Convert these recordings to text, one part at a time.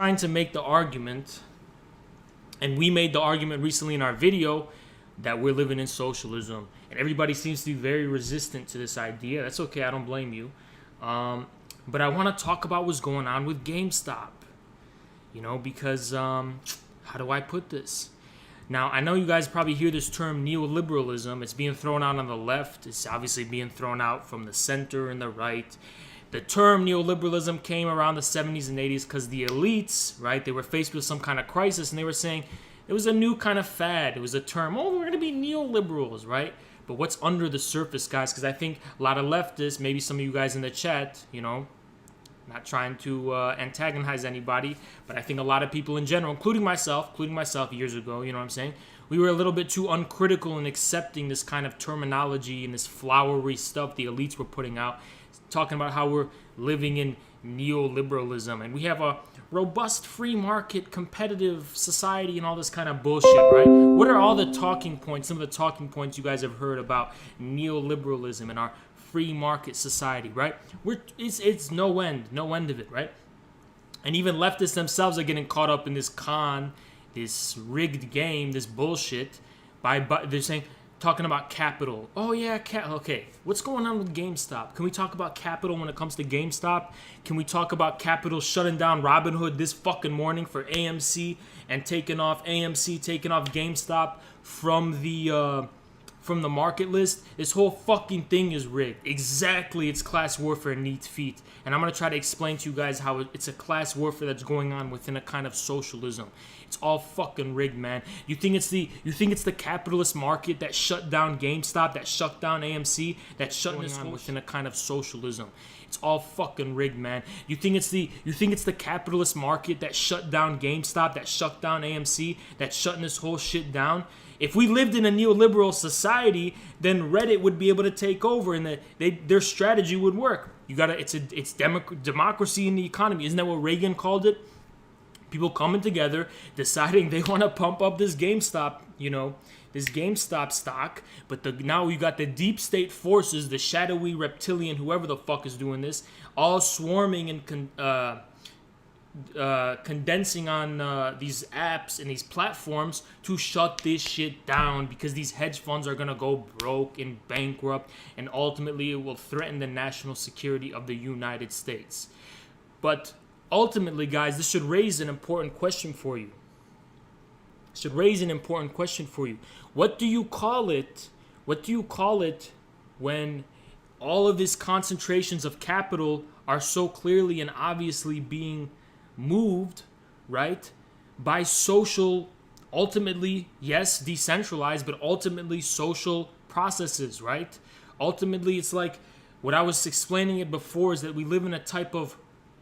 trying to make the argument, and we made the argument recently in our video, that we're living in socialism. And everybody seems to be very resistant to this idea. That's okay, I don't blame you. But I want to talk about what's going on with GameStop. Because, how do I put this? Now, I know you guys probably hear this term neoliberalism. It's being thrown out on the left. It's obviously being thrown out from the center and the right. The term neoliberalism came around the 70s and 80s because the elites, right, they were faced with some kind of crisis and they were saying it was a new kind of fad. It was a term, we're going to be neoliberals, right? But what's under the surface, guys? Because I think a lot of leftists, maybe some of you guys in the chat, not trying to antagonize anybody, but I think a lot of people in general, including myself years ago, you know what I'm saying? We were a little bit too uncritical in accepting this kind of terminology and this flowery stuff the elites were putting out, talking about how we're living in neoliberalism and we have a robust free market competitive society and all this kind of bullshit, right? What are all the talking points, some of the talking points you guys have heard about neoliberalism and our free market society, right? It's no end of it, right? And even leftists themselves are getting caught up in this this rigged game, this bullshit. They're saying, talking about capital. Oh yeah, okay. What's going on with GameStop? Can we talk about capital when it comes to GameStop? Can we talk about capital shutting down Robinhood this fucking morning for AMC and taking off GameStop from the market list? This whole fucking thing is rigged. Exactly, it's class warfare needs feet. And I'm going to try to explain to you guys how it's a class warfare that's going on within a kind of socialism. It's all fucking rigged, man. You think it's the capitalist market that shut down GameStop, that shut down AMC, that's shutting this on within a kind of socialism. It's all fucking rigged, man. You think it's the capitalist market that shut down GameStop, that shut down AMC, that's shutting this whole shit down? If we lived in a neoliberal society, then Reddit would be able to take over, and their strategy would work. It's democracy in the economy. Isn't that what Reagan called it? People coming together, deciding they want to pump up this GameStop, this GameStop stock. But now you got the deep state forces, the shadowy reptilian, whoever the fuck is doing this, all swarming and condensing on these apps and these platforms to shut this shit down, because these hedge funds are going to go broke and bankrupt, and ultimately it will threaten the national security of the United States. But ultimately, guys, this should raise an important question for you. What do you call it? What do you call it when all of these concentrations of capital are so clearly and obviously being moved, right, by social, ultimately, yes, decentralized, but ultimately social processes, right? Ultimately, it's like what I was explaining it before, is that we live in a type of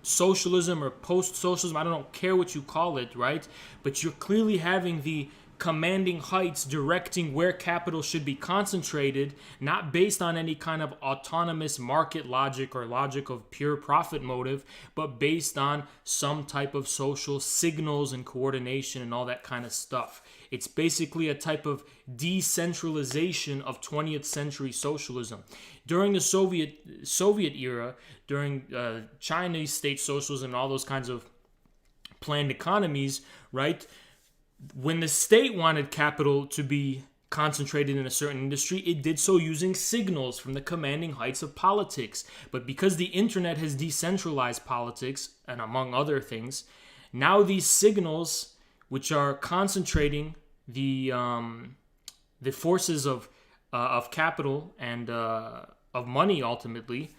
socialism or post-socialism. I don't care what you call it, right? But you're clearly having the commanding heights directing where capital should be concentrated, not based on any kind of autonomous market logic or logic of pure profit motive, but based on some type of social signals and coordination and all that kind of stuff. It's basically a type of decentralization of 20th century socialism. During the Soviet era, during Chinese state socialism and all those kinds of planned economies, right? When the state wanted capital to be concentrated in a certain industry, it did so using signals from the commanding heights of politics. But because the internet has decentralized politics, and among other things, now these signals, which are concentrating the forces of capital and of money, ultimately,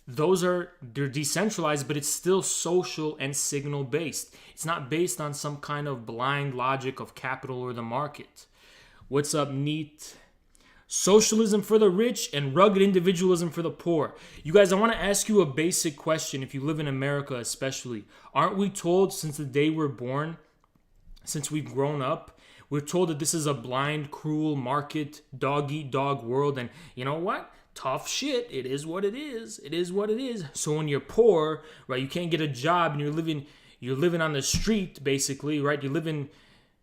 they're decentralized, but it's still social and signal based. It's not based on some kind of blind logic of capital or the market. What's up, Neat? Socialism for the rich and rugged individualism for the poor. You guys, I want to ask you a basic question. If you live in America especially, aren't we told since the day we're born, since we've grown up, we're told that this is a blind, cruel market, dog-eat-dog world, and you know what? Tough shit. It is what it is. It is what it is. So when you're poor, right, you can't get a job and you're living on the street, basically, right? You're living,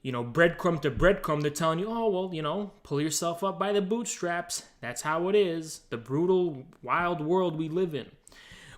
breadcrumb to breadcrumb. They're telling you, oh, well, pull yourself up by the bootstraps. That's how it is. The brutal, wild world we live in.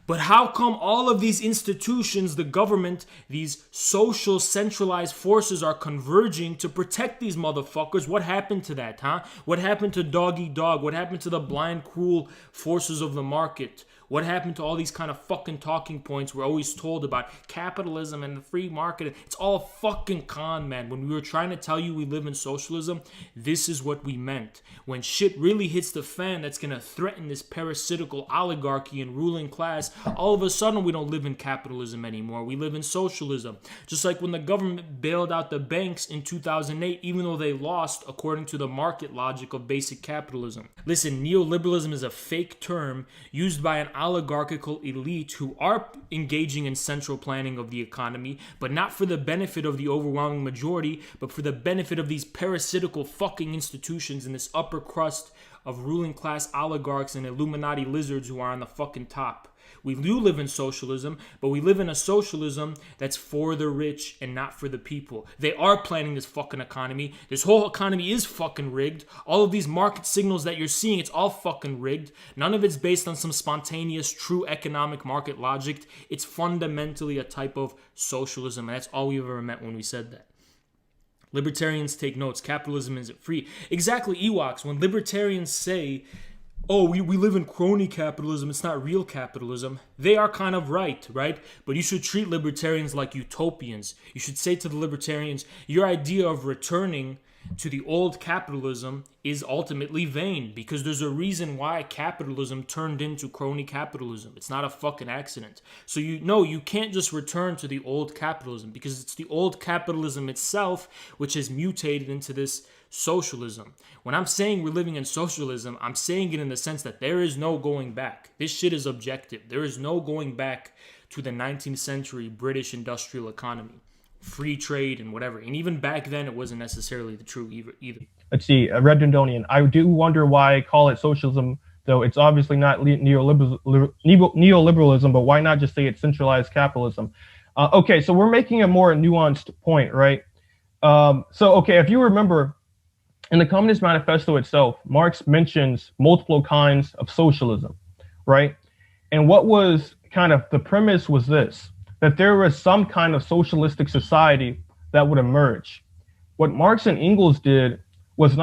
But how come all of these institutions, the government, these social centralized forces are converging to protect these motherfuckers? What happened to that, huh? What happened to dog eat dog? What happened to the blind, cruel forces of the market? What happened to all these kind of fucking talking points we're always told about capitalism and the free market? It's all fucking con, man. When we were trying to tell you we live in socialism, this is what we meant. When shit really hits the fan that's going to threaten this parasitical oligarchy and ruling class, all of a sudden we don't live in capitalism anymore. We live in socialism. Just like when the government bailed out the banks in 2008, even though they lost according to the market logic of basic capitalism. Listen, neoliberalism is a fake term used by an oligarchical elite who are engaging in central planning of the economy, but not for the benefit of the overwhelming majority, but for the benefit of these parasitical fucking institutions and this upper crust of ruling class oligarchs and Illuminati lizards who are on the fucking top. We do live in socialism, but we live in a socialism that's for the rich and not for the people. They are planning this fucking economy. This whole economy is fucking rigged. All of these market signals that you're seeing, it's all fucking rigged. None of it's based on some spontaneous, true economic market logic. It's fundamentally a type of socialism, and that's all we ever meant when we said that. Libertarians take notes. Capitalism isn't free. Exactly, Ewoks. When libertarians say, oh, we live in crony capitalism, it's not real capitalism, they are kind of right? But you should treat libertarians like utopians. You should say to the libertarians, your idea of returning to the old capitalism is ultimately vain, because there's a reason why capitalism turned into crony capitalism. It's not a fucking accident. So you can't just return to the old capitalism, because it's the old capitalism itself which has mutated into this socialism. When I'm saying we're living in socialism, I'm saying it in the sense that there is no going back. This shit is objective. There is no going back to the 19th century British industrial economy, free trade and whatever. And even back then, it wasn't necessarily the true either. Let's see, Red Dundonian. I do wonder why I call it socialism, though it's obviously not neoliberalism, but why not just say it's centralized capitalism? Okay, so we're making a more nuanced point, right? Okay, if you remember, in the Communist Manifesto itself, Marx mentions multiple kinds of socialism, right? And what was kind of the premise was this, that there was some kind of socialistic society that would emerge. What Marx and Engels did was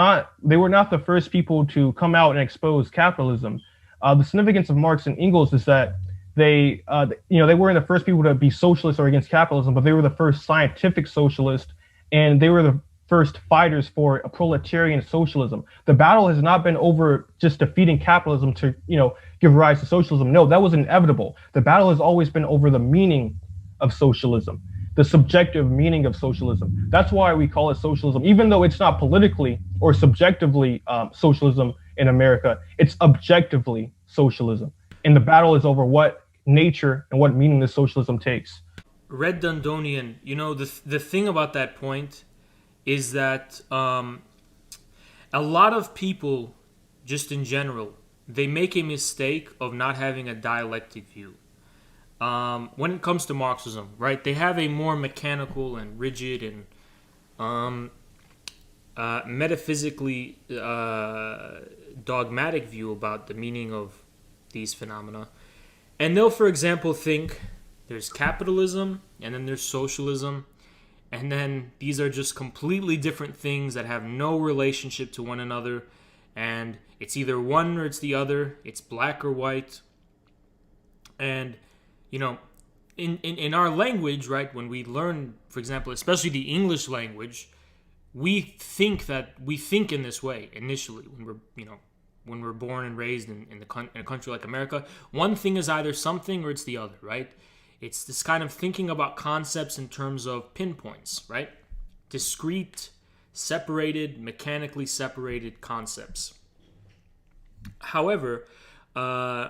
they were not the first people to come out and expose capitalism. The significance of Marx and Engels is that they weren't the first people to be socialists or against capitalism, but they were the first scientific socialists, and they were the first fighters for a proletarian socialism. The battle has not been over just defeating capitalism to, give rise to socialism. No, that was inevitable. The battle has always been over the meaning of socialism, the subjective meaning of socialism. That's why we call it socialism, even though it's not politically or subjectively socialism in America. It's objectively socialism, and the battle is over what nature and what meaning this socialism takes. Red Dundonian, the thing about that point is that a lot of people, just in general, they make a mistake of not having a dialectic view. When it comes to Marxism, right, they have a more mechanical and rigid and metaphysically dogmatic view about the meaning of these phenomena. And they'll, for example, think there's capitalism and then there's socialism, and then these are just completely different things that have no relationship to one another, and it's either one or it's the other, it's black or white. And in our language, right, when we learn, for example, especially the English language, we think in this way initially when we're born and raised in a country like America. One thing is either something or it's the other, right? It's this kind of thinking about concepts in terms of pinpoints, right? Discrete, separated, mechanically separated concepts. However, and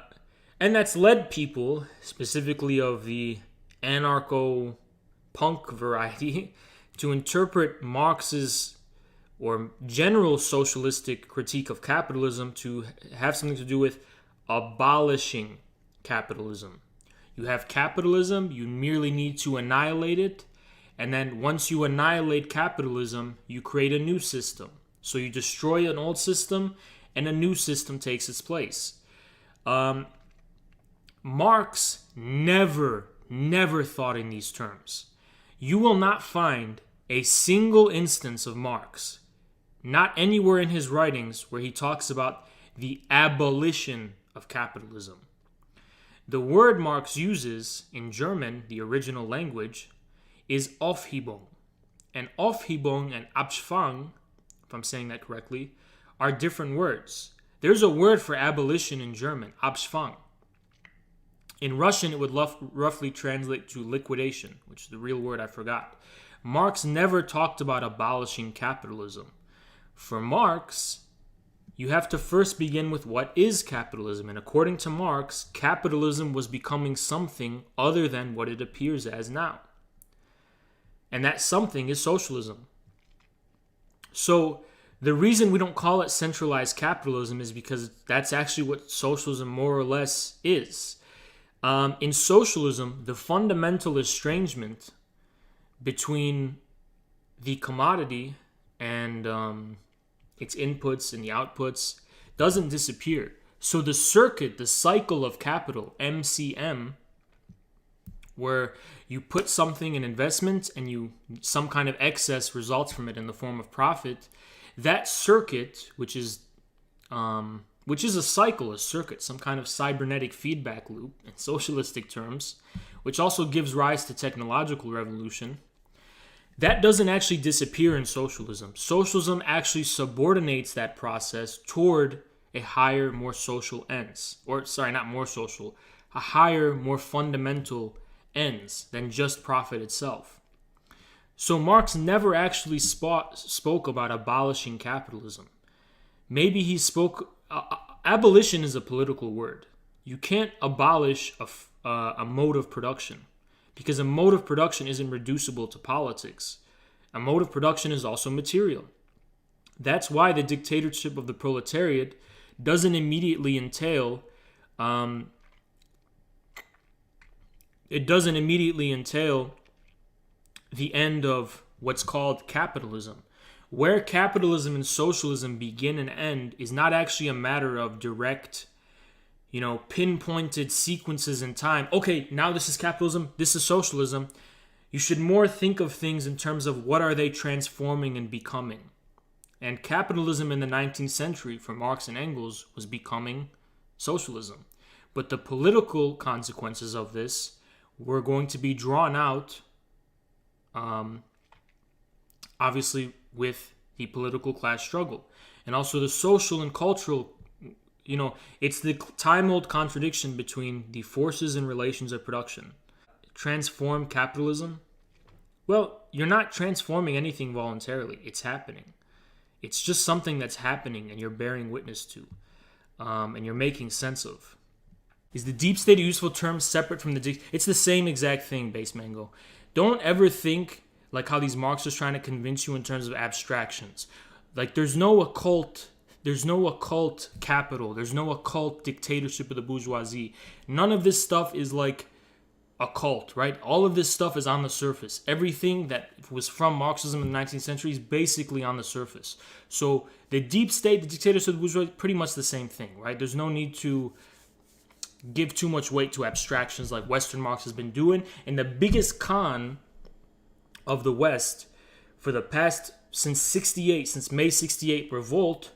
that's led people, specifically of the anarcho-punk variety, to interpret Marx's or general socialistic critique of capitalism to have something to do with abolishing capitalism. You have capitalism, you merely need to annihilate it, and then once you annihilate capitalism, you create a new system. So you destroy an old system, and a new system takes its place. Marx never thought in these terms. You will not find a single instance of Marx, not anywhere in his writings, where he talks about the abolition of capitalism. The word Marx uses in German, the original language, is Aufhebung. And Aufhebung and Abschaffung, if I'm saying that correctly, are different words. There's a word for abolition in German, Abschaffung. In Russian, it would roughly translate to liquidation, which is the real word I forgot. Marx never talked about abolishing capitalism. For Marx, you have to first begin with what is capitalism. And according to Marx, capitalism was becoming something other than what it appears as now. And that something is socialism. So the reason we don't call it centralized capitalism is because that's actually what socialism more or less is. In socialism, the fundamental estrangement between the commodity and its inputs and the outputs doesn't disappear. So the circuit, the cycle of capital, MCM, where you put something in investment and some kind of excess results from it in the form of profit, that circuit, which is a cycle, a circuit, some kind of cybernetic feedback loop in socialistic terms, which also gives rise to technological revolution, that doesn't actually disappear in socialism. Socialism actually subordinates that process toward a higher, more social ends. A higher, more fundamental ends than just profit itself. So Marx never actually spoke about abolishing capitalism. Maybe he spoke... abolition is a political word. You can't abolish a mode of production, because a mode of production isn't reducible to politics. A mode of production is also material. That's why the dictatorship of the proletariat doesn't immediately entail the end of what's called capitalism. Where capitalism and socialism begin and end is not actually a matter of direct, pinpointed sequences in time. Okay, now this is capitalism, this is socialism. You should more think of things in terms of what are they transforming and becoming. And capitalism in the 19th century, for Marx and Engels, was becoming socialism. But the political consequences of this were going to be drawn out, obviously, with the political class struggle. And also the social and cultural, it's the time-old contradiction between the forces and relations of production. Transform capitalism? Well, you're not transforming anything voluntarily. It's happening. It's just something that's happening and you're bearing witness to, and you're making sense of. Is the deep state a useful term separate from the... It's the same exact thing, Base Mango. Don't ever think like how these Marxists trying to convince you in terms of abstractions. Like there's no occult capital. There's no occult dictatorship of the bourgeoisie. None of this stuff is like occult, right? All of this stuff is on the surface. Everything that was from Marxism in the 19th century is basically on the surface. So the deep state, the dictatorship of the bourgeoisie, pretty much the same thing, right? There's no need to give too much weight to abstractions like Western Marx has been doing. And the biggest con of the West for the past, since May 68 revolt,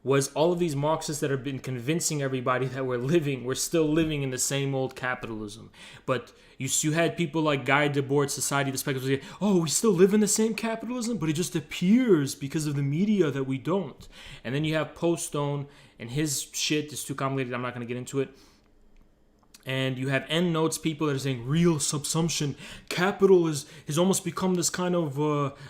was all of these Marxists that have been convincing everybody that we're still living in the same old capitalism. But you had people like Guy Debord, Society of the Spectacles, say, oh, we still live in the same capitalism, but it just appears because of the media that we don't. And then you have Postone and his shit is too complicated, I'm not going to get into it. And you have end notes people that are saying real subsumption. Capital has almost become this kind of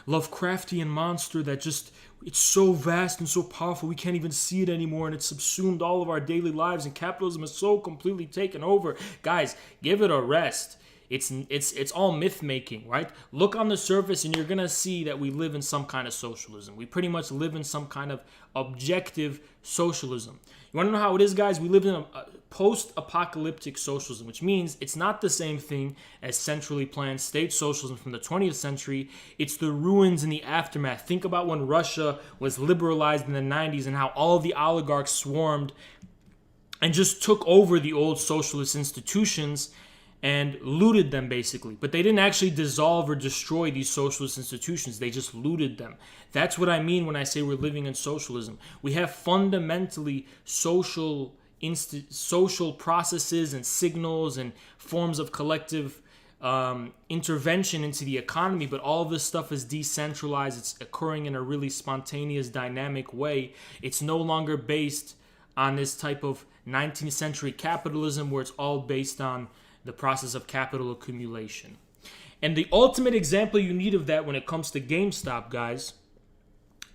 Lovecraftian monster that just, it's so vast and so powerful we can't even see it anymore, and it's subsumed all of our daily lives, and capitalism is so completely taken over. Guys, give it a rest. It's all myth making, right? Look on the surface and you're gonna see that we live in some kind of socialism. We pretty much live in some kind of objective socialism. You want to know how it is, guys? We live in a post-apocalyptic socialism, which means it's not the same thing as centrally planned state socialism from the 20th century. It's the ruins and the aftermath. Think about when Russia was liberalized in the 90s and how all of the oligarchs swarmed and just took over the old socialist institutions. and looted them basically. But they didn't actually dissolve or destroy these socialist institutions. They just looted them. That's what I mean when I say we're living in socialism. We have fundamentally social processes and signals and forms of collective intervention into the economy, but all of this stuff is decentralized. It's occurring in a really spontaneous, dynamic way. It's no longer based on this type of 19th century capitalism where it's all based on the process of capital accumulation. And the ultimate example you need of that when it comes to GameStop, guys,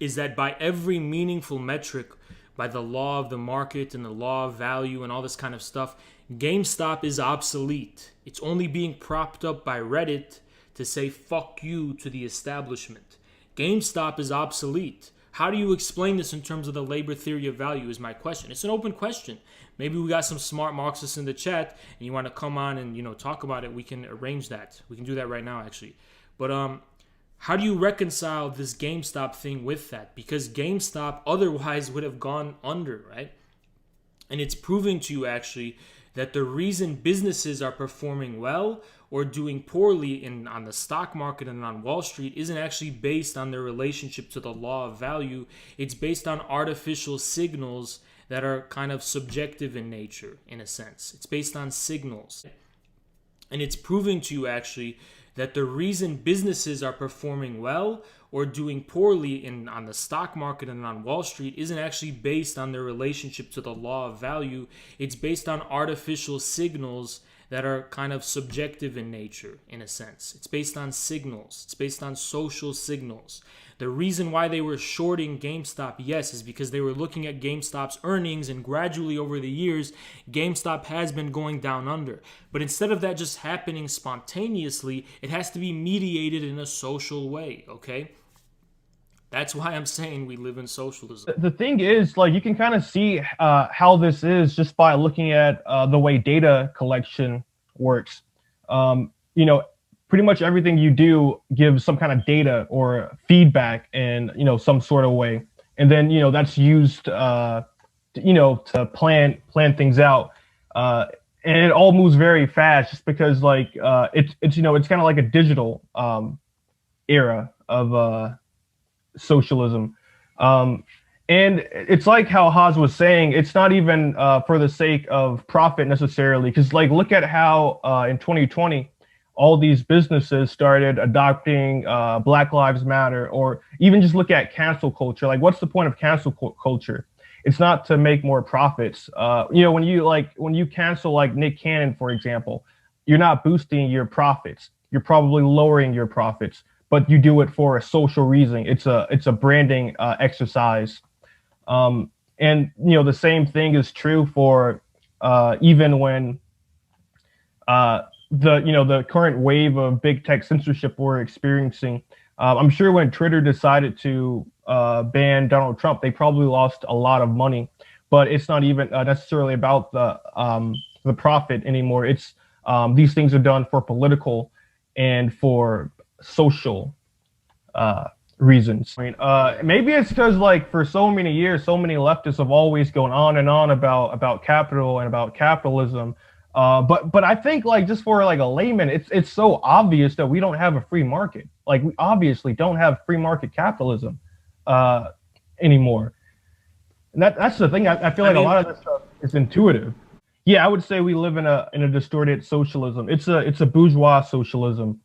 is that by every meaningful metric, by the law of the market and the law of value and all this kind of stuff, GameStop is obsolete. It's only being propped up by Reddit to say fuck you to the establishment. GameStop is obsolete. How do you explain this in terms of the labor theory of value is my question. It's an open question. Maybe we got some smart Marxists in the chat and you want to come on and, talk about it. We can arrange that. We can do that right now, actually. But how do you reconcile this GameStop thing with that? Because GameStop otherwise would have gone under, right? And it's proving to you, actually, that the reason businesses are performing well or doing poorly on the stock market and on Wall Street isn't actually based on their relationship to the law of value. It's based on artificial signals that are kind of subjective in nature, in a sense. It's based on signals. And it's proving to you, actually, that the reason businesses are performing well or doing poorly on the stock market and on Wall Street isn't actually based on their relationship to the law of value. It's based on artificial signals that are kind of subjective in nature, in a sense. It's based on signals. It's based on social signals. The reason why they were shorting GameStop, yes, is because they were looking at GameStop's earnings, and gradually over the years, GameStop has been going down under. But instead of that just happening spontaneously, it has to be mediated in a social way, okay? That's why I'm saying we live in socialism. The thing is, like, you can kind of see how this is just by looking at the way data collection works. Pretty much everything you do gives some kind of data or feedback in, some sort of way. And then, that's used, to plan things out. And it all moves very fast just because, like, it's kind of like a digital era of socialism. And it's like how Haas was saying, it's not even for the sake of profit necessarily, because, like, look at how in 2020, all these businesses started adopting Black Lives Matter, or even just look at cancel culture. Like, what's the point of cancel culture? It's not to make more profits. When you cancel like Nick Cannon, for example, you're not boosting your profits. You're probably lowering your profits, but you do it for a social reason. It's a branding exercise. And the same thing is true for even when the current wave of big tech censorship we're experiencing. I'm sure when Twitter decided to ban Donald Trump, they probably lost a lot of money, but it's not even necessarily about the profit anymore. It's these things are done for political and for social reasons. Maybe it's because, like, for so many years, so many leftists have always gone on and on about capital and about capitalism. But I think, like, just for like a layman, it's so obvious that we don't have a free market. Like, we obviously don't have free market capitalism anymore. And that's the thing. I feel like a lot of this stuff is intuitive. Yeah, I would say we live in a distorted socialism. It's a bourgeois socialism.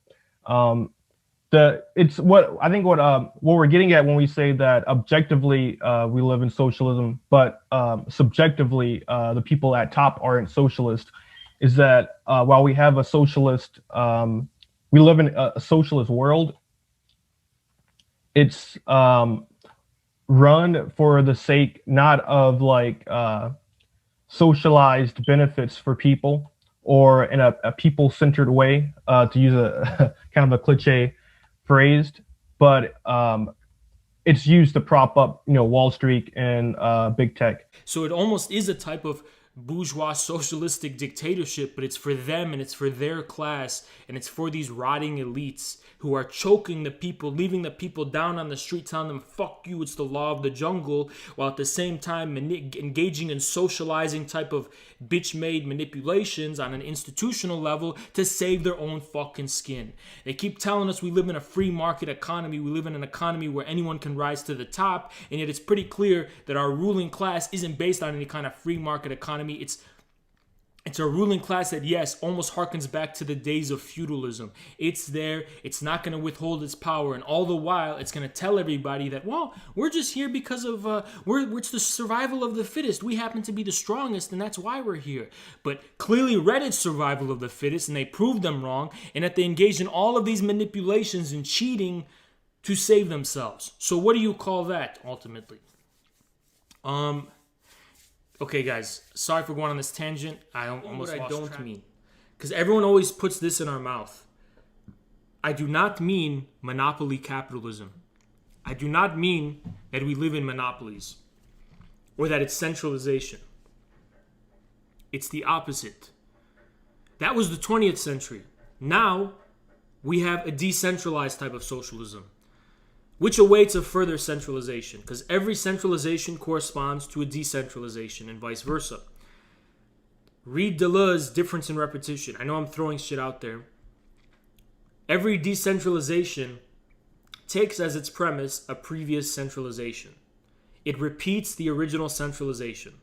It's what I think what we're getting at when we say that objectively we live in socialism, but subjectively the people at top aren't socialist. Is that while we have a socialist, we live in a socialist world. It's run for the sake not of like socialized benefits for people, or in a people-centered way, to use a kind of a cliche phrase, but it's used to prop up, Wall Street and big tech. So it almost is a type of bourgeois socialistic dictatorship, but it's for them and it's for their class and it's for these rotting elites who are choking the people, leaving the people down on the street, telling them, fuck you, it's the law of the jungle, while at the same time engaging in socializing type of bitch-made manipulations on an institutional level to save their own fucking skin. They keep telling us we live in a free market economy, we live in an economy where anyone can rise to the top, and yet it's pretty clear that our ruling class isn't based on any kind of free market economy. It's a ruling class that, yes, almost harkens back to the days of feudalism. It's there. It's not going to withhold its power. And all the while, it's going to tell everybody that, well, we're just here because of, it's the survival of the fittest. We happen to be the strongest, and that's why we're here. But clearly Reddit's survival of the fittest, and they proved them wrong, and that they engaged in all of these manipulations and cheating to save themselves. So what do you call that, ultimately? Okay, guys, sorry for going on this tangent. I almost lost track. Mean, because everyone always puts this in our mouth. I do not mean monopoly capitalism. I do not mean that we live in monopolies or that it's centralization. It's the opposite. That was the 20th century. Now we have a decentralized type of socialism, which awaits a further centralization, because every centralization corresponds to a decentralization and vice versa. Read Deleuze's Difference in Repetition. I know I'm throwing shit out there. Every decentralization takes as its premise a previous centralization. It repeats the original centralization.